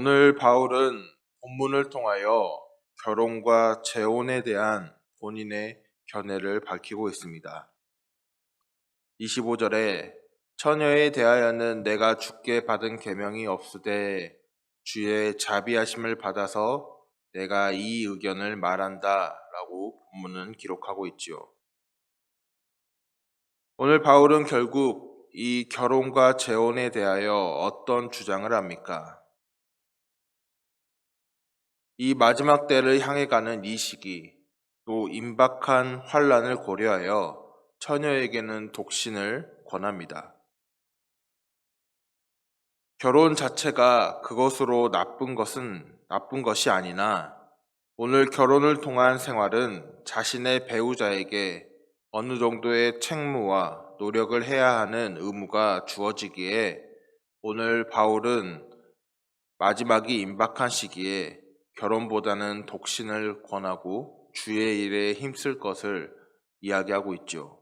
오늘 바울은 본문을 통하여 결혼과 재혼에 대한 본인의 견해를 밝히고 있습니다. 25절에 처녀에 대하여는 내가 주께 받은 계명이 없으되 주의 자비하심을 받아서 내가 이 의견을 말한다 라고 본문은 기록하고 있지요. 오늘 바울은 결국 이 결혼과 재혼에 대하여 어떤 주장을 합니까? 이 마지막 때를 향해 가는 이 시기, 또 임박한 환란을 고려하여 처녀에게는 독신을 권합니다. 결혼 자체가 그것으로 나쁜 것이 아니나 오늘 결혼을 통한 생활은 자신의 배우자에게 어느 정도의 책무와 노력을 해야 하는 의무가 주어지기에 오늘 바울은 마지막이 임박한 시기에 결혼보다는 독신을 권하고 주의 일에 힘쓸 것을 이야기하고 있죠.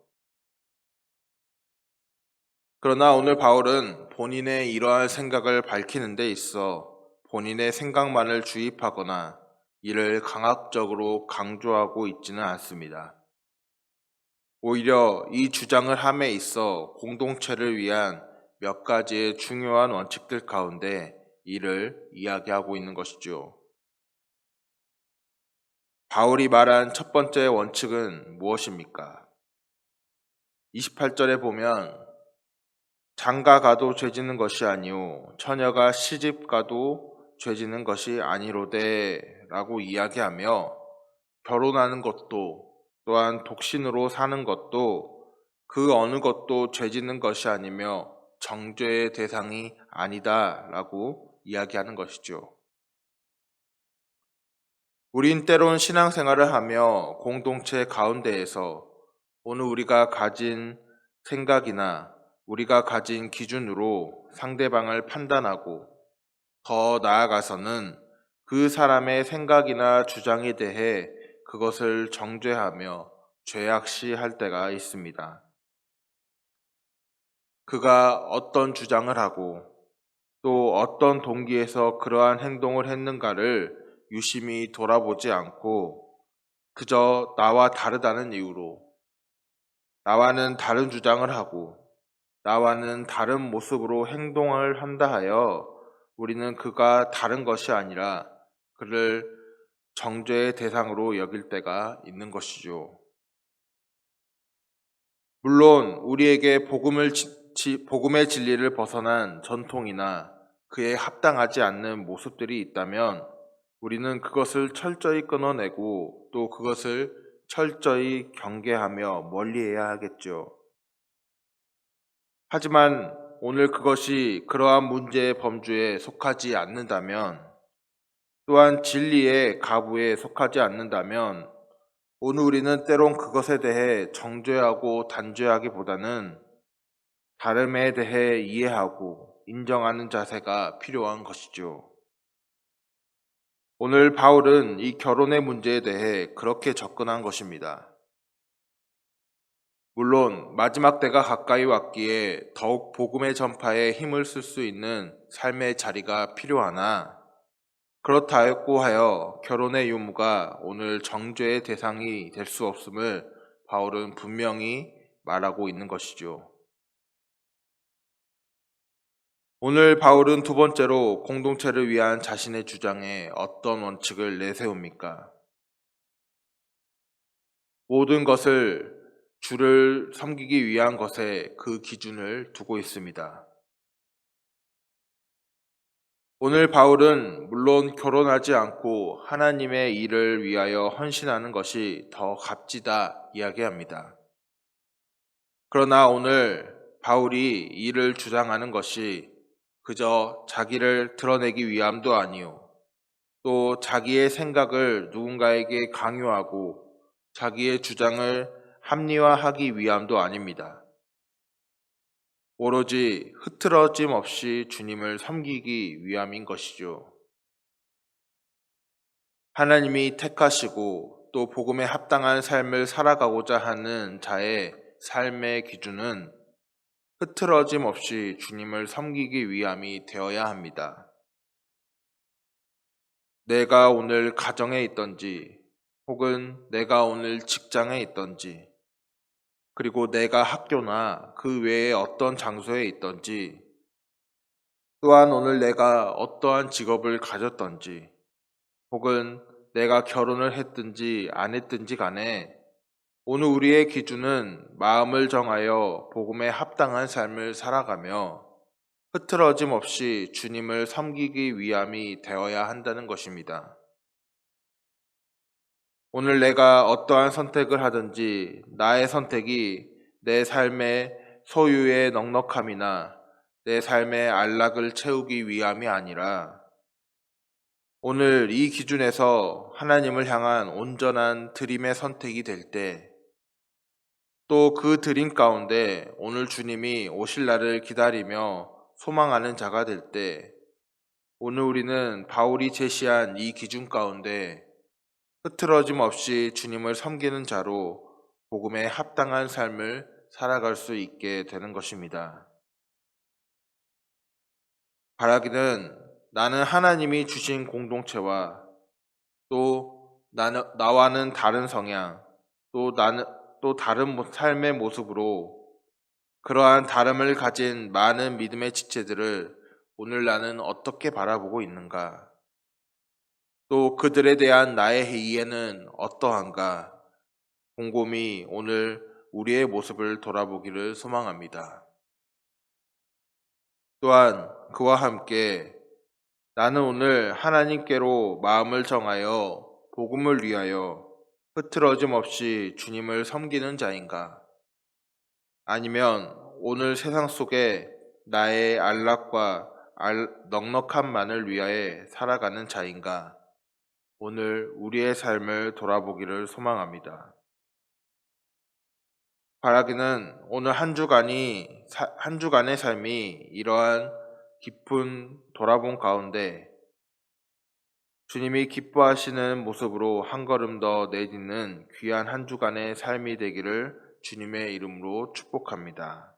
그러나 오늘 바울은 본인의 이러한 생각을 밝히는 데 있어 본인의 생각만을 주입하거나 이를 강압적으로 강조하고 있지는 않습니다. 오히려 이 주장을 함에 있어 공동체를 위한 몇 가지의 중요한 원칙들 가운데 이를 이야기하고 있는 것이죠. 바울이 말한 첫 번째 원칙은 무엇입니까? 28절에 보면 장가 가도 죄지는 것이 아니오 처녀가 시집 가도 죄지는 것이 아니로되 라고 이야기하며 결혼하는 것도 또한 독신으로 사는 것도 그 어느 것도 죄지는 것이 아니며 정죄의 대상이 아니다 라고 이야기하는 것이죠. 우린 때론 신앙생활을 하며 공동체 가운데에서 오늘 우리가 가진 생각이나 우리가 가진 기준으로 상대방을 판단하고 더 나아가서는 그 사람의 생각이나 주장에 대해 그것을 정죄하며 죄악시할 때가 있습니다. 그가 어떤 주장을 하고 또 어떤 동기에서 그러한 행동을 했는가를 유심히 돌아보지 않고 그저 나와 다르다는 이유로 나와는 다른 주장을 하고 나와는 다른 모습으로 행동을 한다 하여 우리는 그가 다른 것이 아니라 그를 정죄의 대상으로 여길 때가 있는 것이죠. 물론 우리에게 복음의 진리를 벗어난 전통이나 그에 합당하지 않는 모습들이 있다면 우리는 그것을 철저히 끊어내고 또 그것을 철저히 경계하며 멀리해야 하겠죠. 하지만 오늘 그것이 그러한 문제의 범주에 속하지 않는다면 또한 진리의 가부에 속하지 않는다면 오늘 우리는 때론 그것에 대해 정죄하고 단죄하기보다는 다름에 대해 이해하고 인정하는 자세가 필요한 것이죠. 오늘 바울은 이 결혼의 문제에 대해 그렇게 접근한 것입니다. 물론 마지막 때가 가까이 왔기에 더욱 복음의 전파에 힘을 쓸 수 있는 삶의 자리가 필요하나 그렇다고 하여 결혼의 유무가 오늘 정죄의 대상이 될 수 없음을 바울은 분명히 말하고 있는 것이죠. 오늘 바울은 두 번째로 공동체를 위한 자신의 주장에 어떤 원칙을 내세웁니까? 모든 것을 주를 섬기기 위한 것에 그 기준을 두고 있습니다. 오늘 바울은 물론 결혼하지 않고 하나님의 일을 위하여 헌신하는 것이 더 값지다 이야기합니다. 그러나 오늘 바울이 이를 주장하는 것이 그저 자기를 드러내기 위함도 아니요 또 자기의 생각을 누군가에게 강요하고 자기의 주장을 합리화하기 위함도 아닙니다. 오로지 흐트러짐 없이 주님을 섬기기 위함인 것이죠. 하나님이 택하시고 또 복음에 합당한 삶을 살아가고자 하는 자의 삶의 기준은 흐트러짐 없이 주님을 섬기기 위함이 되어야 합니다. 내가 오늘 가정에 있던지, 혹은 내가 오늘 직장에 있던지, 그리고 내가 학교나 그 외에 어떤 장소에 있던지, 또한 오늘 내가 어떠한 직업을 가졌던지, 혹은 내가 결혼을 했든지 안 했든지 간에 오늘 우리의 기준은 마음을 정하여 복음에 합당한 삶을 살아가며 흐트러짐 없이 주님을 섬기기 위함이 되어야 한다는 것입니다. 오늘 내가 어떠한 선택을 하든지 나의 선택이 내 삶의 소유의 넉넉함이나 내 삶의 안락을 채우기 위함이 아니라 오늘 이 기준에서 하나님을 향한 온전한 드림의 선택이 될 때, 또 그 드림 가운데 오늘 주님이 오실 날을 기다리며 소망하는 자가 될 때, 오늘 우리는 바울이 제시한 이 기준 가운데 흐트러짐 없이 주님을 섬기는 자로 복음에 합당한 삶을 살아갈 수 있게 되는 것입니다. 바라기는 나는 하나님이 주신 공동체와 또 나와는 다른 성향, 또 다른 삶의 모습으로 그러한 다름을 가진 많은 믿음의 지체들을 오늘 나는 어떻게 바라보고 있는가? 또 그들에 대한 나의 이해는 어떠한가? 곰곰이 오늘 우리의 모습을 돌아보기를 소망합니다. 또한 그와 함께 나는 오늘 하나님께로 마음을 정하여 복음을 위하여 흐트러짐 없이 주님을 섬기는 자인가? 아니면 오늘 세상 속에 나의 안락과 넉넉함만을 위하여 살아가는 자인가? 오늘 우리의 삶을 돌아보기를 소망합니다. 바라기는 오늘 한 주간의 삶이 이러한 깊은 돌아봄 가운데 주님이 기뻐하시는 모습으로 한 걸음 더 내딛는 귀한 한 주간의 삶이 되기를 주님의 이름으로 축복합니다.